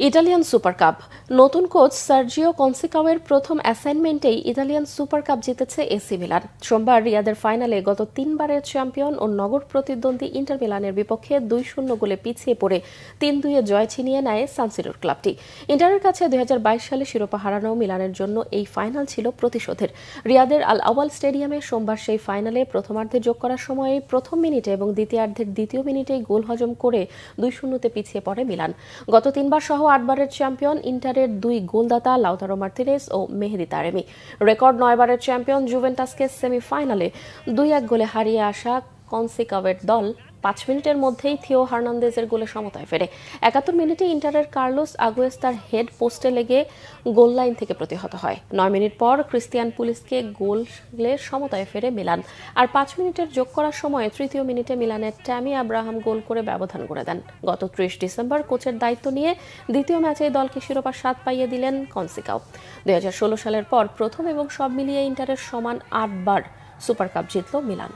Italian super cup. নতুন coach Sergio কনসিকাওয়ের প্রথম অ্যাসাইনমেন্টেই Italian super cup জিতেছে এসি মিলান। সোমবার রিয়াদের ফাইনালে গত 3বারের চ্যাম্পিয়ন ও নগর প্রতিদ্বন্দ্বী ইন্টার মিলানের বিপক্ষে 2-0 গোলে পিছিয়ে পড়ে 3-2 জয় ছিনিয়ে নেয় সানসিরোর ক্লাবটি। ইন্টারের কাছে 2022 সালে শিরোপা হারানো মিলানের জন্য এই ফাইনাল ছিল প্রতিশোধের। রিয়াদের আল আওয়াল স্টেডিয়ামে সোমবার সেই ফাইনালে প্রথমার্ধে যোগ করার সময়ে প্রথম মিনিটে এবং দ্বিতীয়ার্ধের দ্বিতীয় মিনিটেই গোল হজম করে 2-0 পিছিয়ে পড়ে মিলান। গত 3বার সহ 8বারের চ্যাম্পিয়ন ইন্টারের 2 গোলদাতা লাউতারো মার্তিনেজ ও মেহেদি তারেমি। রেকর্ড 9বারের চ্যাম্পিয়ন জুভেন্টাসকে সেমিফাইনালে 2-1 গোলে হারিয়ে আসা কনসিকাওয়ের দল 5 মিনিটের মধ্যেই থিও হার্নান্দেজের গোলে সমতায় ফেরে। 71 মিনিটে ইন্টারের কার্লোস আগুয়েস্তার হেড পোস্টে লেগে গোল লাইন থেকে প্রতিহত হয়। 9 মিনিট পর ক্রিস্টিয়ান পুলিসকে গোলে সমতায় ফেরে মিলান। আর 5 মিনিটের যোগ করার সময় তৃতীয় মিনিটে মিলানের ট্যামি আব্রাহাম গোল করে ব্যবধান করে দেন। গত 30 ডিসেম্বর কোচের দায়িত্ব নিয়ে দ্বিতীয় ম্যাচে দলকে শিরোপার স্বাদ পাইয়ে দিলেন কনসিকাও। 2016 সালের পর প্রথম এবং সব মিলিয়ে ইন্টারের সমান 8বার সুপার কাপ জিতল মিলান।